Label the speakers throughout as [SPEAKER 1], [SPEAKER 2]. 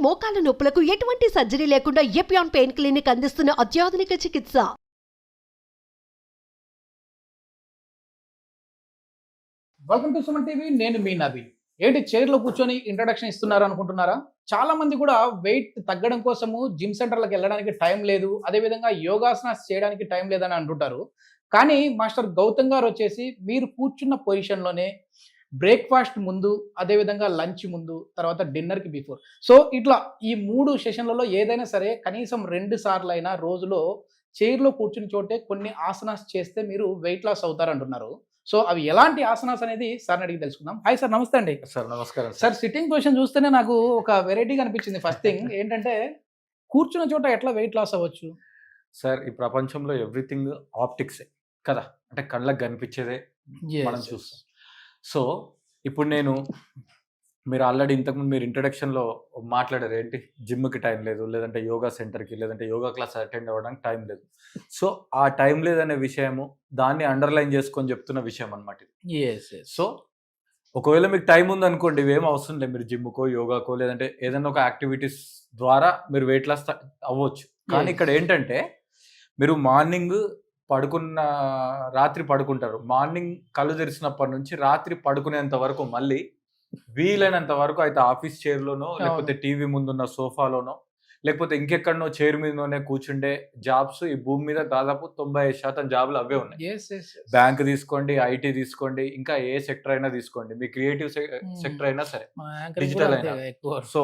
[SPEAKER 1] మోకాల నొప్పులకు ఎటువంటి సర్జరీ లేకుండా ఎపియాన్ పెయిన్ క్లినిక్ అందిస్తున్న అత్యాధునిక చికిత్స.
[SPEAKER 2] Welcome to Suman TV. నేను మీ నవీన్. ఏంటి చైర్లో కూర్చొని ఇంట్రడక్షన్ ఇస్తున్నారు అనుకుంటున్నారా? చాలా మంది కూడా వెయిట్ తగ్గడం కోసము జిమ్ సెంటర్లకు వెళ్ళడానికి టైం లేదు, అదేవిధంగా యోగాసనాస్ చేయడానికి టైం లేదని అంటుంటారు. కానీ మాస్టర్ గౌతమ్ గారు వచ్చేసి మీరు కూర్చున్న పొజిషన్లోనే బ్రేక్ఫాస్ట్ ముందు, అదేవిధంగా లంచ్ ముందు, తర్వాత డిన్నర్కి బిఫోర్, సో ఇట్లా ఈ 3 సెషన్లలో ఏదైనా సరే కనీసం 2 సార్లు అయినా రోజులో చైర్లో కూర్చుని చోటే కొన్ని ఆసనాస్ చేస్తే మీరు వెయిట్ లాస్ అవుతారంటున్నారు. సో అవి ఎలాంటి ఆసనాస్ అనేది సార్ని అడిగి తెలుసుకుందాం. హాయ్ సార్, నమస్తే అండి.
[SPEAKER 3] సార్ నమస్కారం
[SPEAKER 2] సార్, సిట్టింగ్ పొజిషన్ చూస్తేనే నాకు ఒక వెరైటీగా అనిపించింది. ఫస్ట్ థింగ్ ఏంటంటే కూర్చున్న చోట ఎట్లా వెయిట్ లాస్ అవ్వచ్చు?
[SPEAKER 3] సార్, ఈ ప్రపంచంలో ఎవ్రీథింగ్ ఆప్టిక్సే కదా, అంటే కళ్ళకు కనిపించేదే మనం చూస్తాం. సో ఇప్పుడు మీరు ఆల్రెడీ ఇంతకుముందు మీరు ఇంట్రడక్షన్లో మాట్లాడారు, ఏంటి జిమ్కి టైం లేదు, లేదంటే యోగా సెంటర్కి, లేదంటే యోగా క్లాస్ అటెండ్ అవ్వడానికి టైం లేదు. సో ఆ టైం లేదనే విషయము దాన్ని అండర్లైన్ చేసుకొని చెప్తున్న విషయం అనమాట ఇది. సో ఒకవేళ మీకు టైం ఉందనుకోండి, ఇవేం అవసరం లేదు, మీరు జిమ్కో, యోగాకో, లేదంటే ఏదైనా ఒక యాక్టివిటీస్ ద్వారా మీరు వెయిట్ లాస్ అవ్వచ్చు. కానీ ఇక్కడ ఏంటంటే మీరు రాత్రి పడుకుంటారు, మార్నింగ్ కళ్ళు తెరిచినప్పటి నుంచి రాత్రి పడుకునేంత వరకు మళ్ళీ వీలైనంత వరకు అయితే ఆఫీస్ చైర్లోనో, లేకపోతే టీవీ ముందున్న సోఫాలోనో, లేకపోతే ఇంకెక్కడనో చైర్ మీదనే కూర్చుండే జాబ్స్ ఈ భూమి మీద దాదాపు 95% జాబ్లు అవే ఉన్నాయి. బ్యాంక్ తీసుకోండి, ఐటీ తీసుకోండి, ఇంకా ఏ సెక్టర్ అయినా తీసుకోండి, మీ క్రియేటివ్ సెక్టర్ అయినా సరే, డిజిటల్ అయినా, సో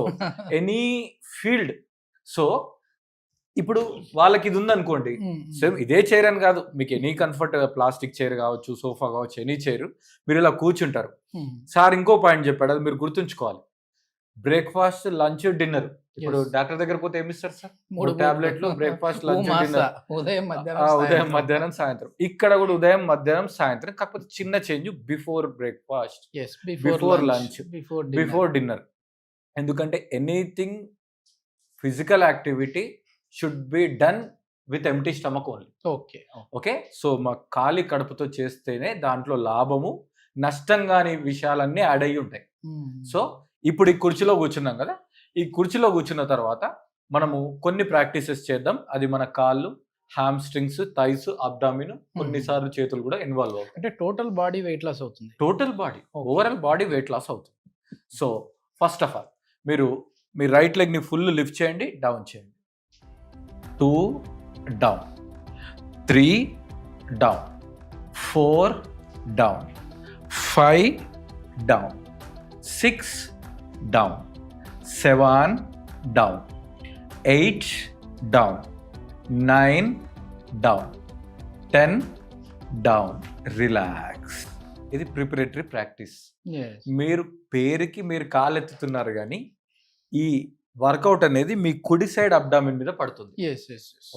[SPEAKER 3] ఎనీ ఫీల్డ్. సో ఇప్పుడు వాళ్ళకి ఇది ఉందనుకోండి, సేమ్ ఇదే చైర్ అని కాదు, మీకు ఎనీ కంఫర్ట్, ప్లాస్టిక్ చైర్ కావచ్చు, సోఫా కావచ్చు, ఎనీ చైర్, మీరు ఇలా కూర్చుంటారు. సార్ ఇంకో పాయింట్ చెప్పాడు, అది మీరు గుర్తుంచుకోవాలి. Breakfast, lunch, dinner. ఇప్పుడు డాక్టర్ దగ్గర పోతే ఏమి ఇస్తారు సార్? 3 టాబ్లెట్లు, బ్రేక్ఫాస్ట్, లంచ్, డిన్నర్, ఉదయం, మధ్యాహ్నం, సాయంత్రం. ఇక్కడ కూడా ఉదయం, మధ్యాహ్నం, సాయంత్రం, కాకపోతే చిన్న change, before breakfast, before lunch, before dinner. ఎందుకంటే anything physical activity should be done with empty stomach only. Okay. So మా ఖాళీ కడుపుతో చేస్తేనే దాంట్లో లాభము, నష్టం కాని విషయాలన్నీ యాడ్ అయ్యి ఉంటాయి. సో ఇప్పుడు ఈ కుర్చీలో కూర్చున్నాం కదా, ఈ కుర్చీలో కూర్చున్న తర్వాత మనము కొన్ని ప్రాక్టీసెస్ చేద్దాం. అది మన కాళ్ళు, హ్యామ్ స్ట్రింగ్స్, థైస్, అబ్డామిన్, కొన్నిసార్లు చేతులు కూడా ఇన్వాల్వ్ అవుతాయి.
[SPEAKER 2] అంటే టోటల్ బాడీ వెయిట్ లాస్ అవుతుంది.
[SPEAKER 3] Total body, overall body weight loss అవుతుంది. సో ఫస్ట్ ఆఫ్ ఆల్ మీరు మీ రైట్ లెగ్ని ఫుల్ లిఫ్ట్ చేయండి, డౌన్ చేయండి. 2 down, 3 down, 4 down, 5 down, 6 down, 7 down, 8 down, 9 down, 10 down. Relax. ఇది ప్రిపరేటరీ ప్రాక్టీస్. మీరు పేరుకి మీరు కాలెత్తుతున్నారు, కానీ ఈ వర్కౌట్ అనేది మీ కుడి సైడ్ అబ్డామిన్ మీద పడుతుంది.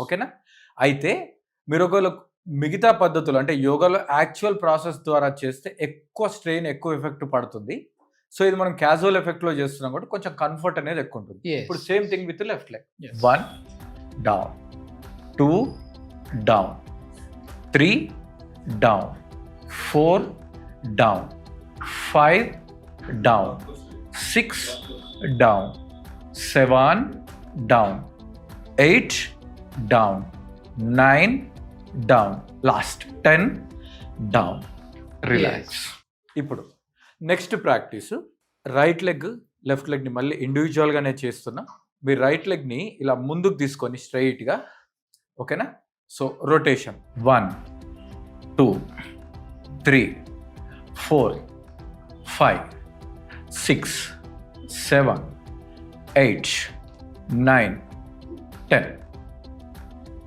[SPEAKER 3] ఓకేనా? అయితే మీరు ఒకవేళ మిగతా పద్ధతులు అంటే యోగాలో యాక్చువల్ ప్రాసెస్ ద్వారా చేస్తే ఎక్కువ స్ట్రెయిన్, ఎక్కువ ఎఫెక్ట్ పడుతుంది. సో ఇది మనం క్యాజువల్ ఎఫెక్ట్ లో చేస్తున్నాం కాబట్టి కొంచెం కంఫర్ట్ అనేది ఎక్కువ ఉంటుంది. ఇప్పుడు same thing with left leg. 1 down, 2 down, 3 down, 4 down, 5 down, 6 down, 7 down, 8 down, 9 down, last 10 down. Relax. ఇప్పుడు next practice, right leg, left లెగ్ని మళ్ళీ ఇండివిజువల్గానే చేస్తున్నాం. మీరు రైట్ లెగ్ని ఇలా ముందుకు తీసుకొని స్ట్రైట్గా, ఓకేనా? So rotation 1 2 3 4 5 6 7 8 9 10.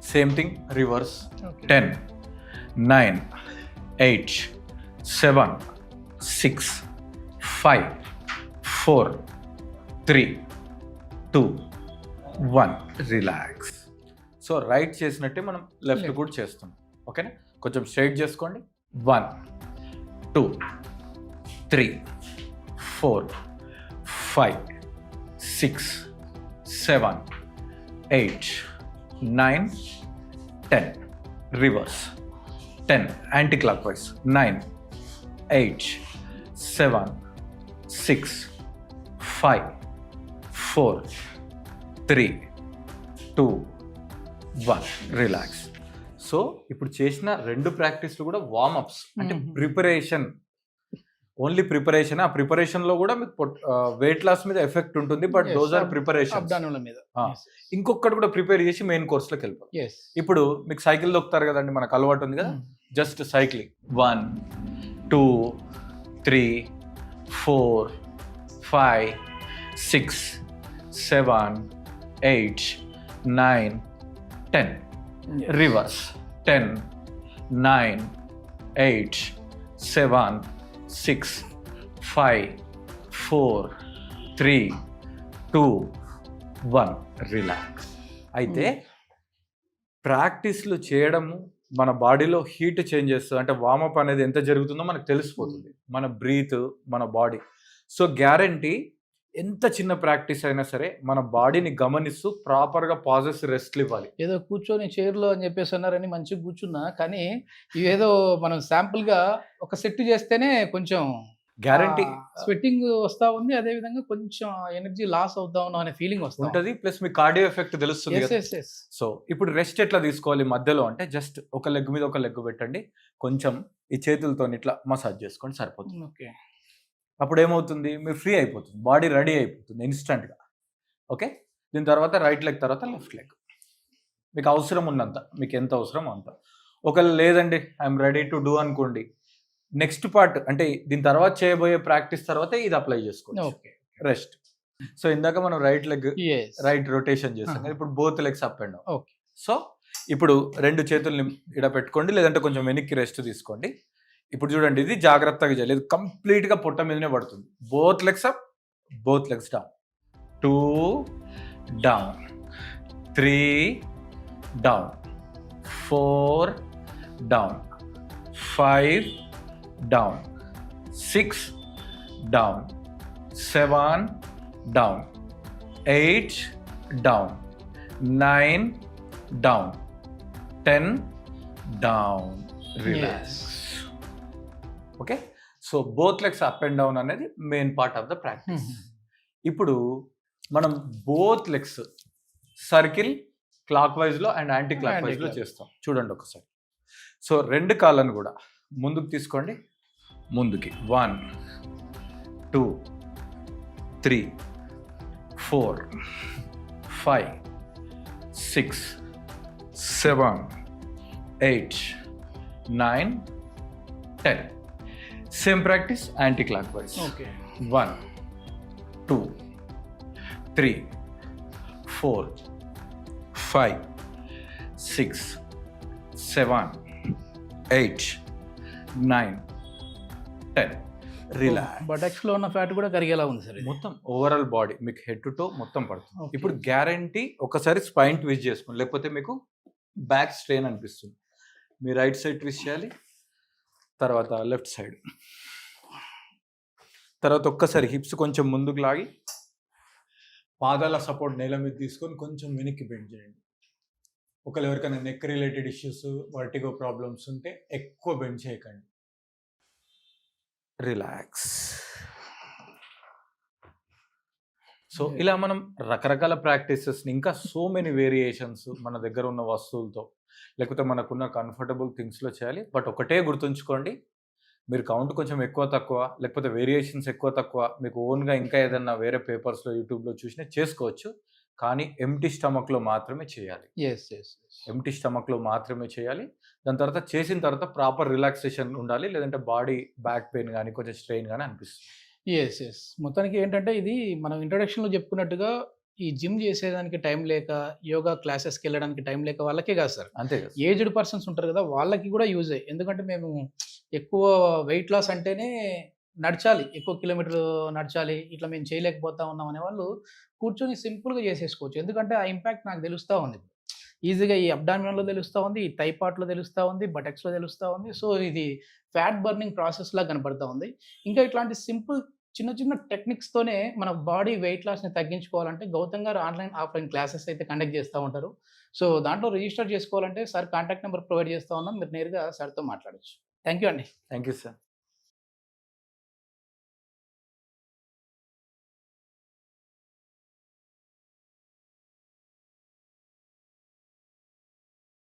[SPEAKER 3] Same thing reverse. 10 9 8 7 6 5 4 3 2 1. Relax. So right చేసినట్టే మనం లెఫ్ట్ కూడా చేస్తున్నాం. ఓకేనా? కొంచెం స్ట్రైట్ చేసుకోండి. 1 2 3 4 5 6 7 8 9 10. Reverse. 10 anti clockwise. 9 8 7 6 5 4 3, 2, 1 relax. So ఇప్పుడు చేసిన 2 ప్రాక్టీస్లు కూడా వార్మప్స్, అంటే ప్రిపరేషన్, ఓన్లీ ప్రిపరేషన్. ఆ ప్రిపరేషన్ లో కూడా మీకు వెయిట్ లాస్ మీద ఎఫెక్ట్ ఉంటుంది, but those are preparation.
[SPEAKER 2] Abdominal మీద
[SPEAKER 3] ఇంకొకటి కూడా ప్రిపేర్ చేసి మెయిన్ కోర్స్ లోకి వెళ్ళిపోతాం. ఇప్పుడు మీకు సైకిల్ దొక్కుతారు కదండి, మనకు అలవాటు ఉంది కదా, జస్ట్ సైక్లింగ్ 1, 2, 3, 4, 5, 6, 7, 8, 9, 10 రివర్స్ 10, 9, 8, 7, 6, 5, 4, 3, 2, 1 రిలాక్స్. అయితే ప్రాక్టీస్లు చేయడము మన బాడీలో హీట్ చేంజ్ చేస్తుంది, అంటే వార్మప్ అనేది ఎంత జరుగుతుందో మనకు తెలిసిపోతుంది, మన బ్రీత్, మన బాడీ. సో గ్యారంటీ ఎంత చిన్న ప్రాక్టీస్ అయినా సరే మన బాడీని గమనిస్తూ ప్రాపర్గా పాజెస్ రెస్ట్లు ఇవ్వాలి.
[SPEAKER 2] ఏదో కూర్చొని చైర్లో అని చెప్పేసి అన్నారని మంచిగా కూర్చున్నా, కానీ ఇవేదో మనం శాంపుల్గా ఒక సెట్ చేస్తేనే కొంచెం
[SPEAKER 3] గ్యారంటీ
[SPEAKER 2] స్వెట్టింగ్ వస్తూ ఉంది, అదేవిధంగా కొంచెం ఎనర్జీ లాస్ అవుతా ఉన్నాం అనే ఫీలింగ్
[SPEAKER 3] ఉంటుంది, ప్లస్ మీ కార్డియో ఎఫెక్ట్ తెలుస్తుంది. సో ఇప్పుడు రెస్ట్ ఎట్లా తీసుకోవాలి మధ్యలో అంటే, జస్ట్ ఒక లెగ్ మీద ఒక లెగ్ పెట్టండి, కొంచెం ఈ చేతులతో ఇట్లా మసాజ్ చేసుకోండి, సరిపోతుంది.
[SPEAKER 2] ఓకే, అప్పుడు
[SPEAKER 3] ఏమవుతుంది, మీరు ఫ్రీ అయిపోతుంది, బాడీ రెడీ అయిపోతుంది ఇన్స్టంట్గా. ఓకే, దీని తర్వాత రైట్ లెగ్, తర్వాత లెఫ్ట్ లెగ్, మీకు అవసరం ఉన్నంత, మీకు ఎంత అవసరం అంత. ఒకవేళ లేదండి ఐఎమ్ రెడీ టు డూ అనుకోండి, నెక్స్ట్ పార్ట్ అంటే దీని తర్వాత చేయబోయే ప్రాక్టీస్ తర్వాత ఇది అప్లై చేసుకోండి.
[SPEAKER 2] Okay,
[SPEAKER 3] rest. సో ఇందాక మనం రైట్ లెగ్ రైట్ రొటేషన్ చేస్తాం, ఇప్పుడు both legs up and down.
[SPEAKER 2] Okay,
[SPEAKER 3] so ఇప్పుడు 2 చేతుల్ని ఇక్కడ పెట్టుకోండి, లేదంటే కొంచెం వెనక్కి రెస్ట్ తీసుకోండి. ఇప్పుడు చూడండి, ఇది జాగ్రత్తగా చేయలేదు, కంప్లీట్గా పొట్ట మీదనే పడుతుంది. Both legs up, both legs down, 2 down, 3 down, 4 down, 5 down, 6 down, 7 down, 8 down, 9 down, 10 down relax. Okay, so both legs up and down అనేది main part of the practice. ఇప్పుడు మనం బోత్ లెగ్స్ సర్కిల్ క్లాక్ వైజ్లో and anti క్లాక్ వైజ్లో చేస్తాం. చూడండి ఒకసారి. సో 2 కాళ్ళను కూడా ముందుకు తీసుకోండి, ముందుకి 1, 2, 3, 4, 5, 6, 7, 8, 9, 10. Same practice anti clock wise.
[SPEAKER 2] Okay,
[SPEAKER 3] 1, 2, 3, 4, 5, 6, 7, 8, 9, 10 relax.
[SPEAKER 2] Buttocks లో ఉన్న ఫ్యాట్ కూడా కరిగేలా ఉంది సార్,
[SPEAKER 3] మొత్తం ఓవరాల్ బాడీ మీకు హెడ్ టు టో మొత్తం పడుతుంది. ఇప్పుడు గ్యారంటీ ఒకసారి స్పైన్ ట్విస్ట్ చేసుకోండి, లేకపోతే మీకు బ్యాక్ స్ట్రెయిన్ అనిపిస్తుంది. మీ రైట్ సైడ్ ట్విస్ట్ చేయాలి, తర్వాత లెఫ్ట్ సైడ్, తర్వాత ఒక్కసారి హిప్స్ కొంచెం ముందుకు లాగి పాదాల సపోర్ట్ నేల మీద తీసుకొని కొంచెం వెనక్కి బెండ్ చేయండి. ఒకవేళ ఎవరికైనా neck related issues, vertigo problems ఉంటే ఎక్కువ బెండ్ చేయకండి, రిలాక్స్. సో ఇలా మనం రకరకాల ప్రాక్టీసెస్ని, ఇంకా సో మెనీ వేరియేషన్స్ మన దగ్గర ఉన్న వస్తువులతో, లేకపోతే మనకున్న కంఫర్టబుల్ థింగ్స్లో చేయాలి. బట్ ఒకటే గుర్తుంచుకోండి, మీరు కౌంట్ కొంచెం ఎక్కువ తక్కువ, లేకపోతే వేరియేషన్స్ ఎక్కువ తక్కువ, మీకు ఓన్గా ఇంకా ఏదన్నా వేరే పేపర్స్లో యూట్యూబ్లో చూసినా చేసుకోవచ్చు, కానీ ఎంటీ స్టమక్లో మాత్రమే చేయాలి. ఎంటీ స్టమక్లో మాత్రమే చేయాలి. దాని తర్వాత చేసిన తర్వాత ప్రాపర్ రిలాక్సేషన్ ఉండాలి, లేదంటే బాడీ బ్యాక్ పెయిన్ కానీ కొంచెం స్ట్రెయిన్ కానీ అనిపిస్తుంది.
[SPEAKER 2] మొత్తానికి ఏంటంటే ఇది మనం ఇంట్రొడక్షన్లో చెప్పుకున్నట్టుగా ఈ జిమ్ చేసేదానికి టైం లేక, యోగా క్లాసెస్కి వెళ్ళడానికి టైం లేక వాళ్ళకే కాదు సార్,
[SPEAKER 3] అంతే కదా,
[SPEAKER 2] ఏజ్డ్ పర్సన్స్ ఉంటారు కదా వాళ్ళకి కూడా యూజ్ అయ్యి. ఎందుకంటే మేము ఎక్కువ వెయిట్ లాస్ అంటేనే నడచాలి, ఎక్కువ కిలోమీటర్లు నడచాలి, ఇట్లా మేము చేయలేకపోతా ఉన్నాం అనే వాళ్ళు కూర్చొని సింపుల్గా చేసేసుకోవచ్చు. ఎందుకంటే ఆ ఇంపాక్ట్ నాకు తెలుస్తూ ఉంది, ఈజీగా ఈ అబ్డామినల్లో తెలుస్తూ ఉంది, ఈ థై పార్ట్లో తెలుస్తూ ఉంది, బటక్స్లో తెలుస్తూ ఉంది. సో ఇది ఫ్యాట్ బర్నింగ్ ప్రాసెస్ లా కనపడుతూ ఉంది. ఇంకా ఇట్లాంటి సింపుల్ చిన్న చిన్న టెక్నిక్స్తోనే మన బాడీ వెయిట్ లాస్ని తగ్గించుకోవాలంటే గౌతమ్ గారు ఆన్లైన్ ఆఫ్లైన్ క్లాసెస్ అయితే కండక్ట్ చేస్తూ ఉంటారు. సో దాంట్లో రిజిస్టర్ చేసుకోవాలంటే సార్ కాంటాక్ట్ నెంబర్ ప్రొవైడ్ చేస్తూ ఉన్నాం, మీరు నేరుగా సార్తో మాట్లాడచ్చు. థ్యాంక్ యూ అండి.
[SPEAKER 3] Thank you sir.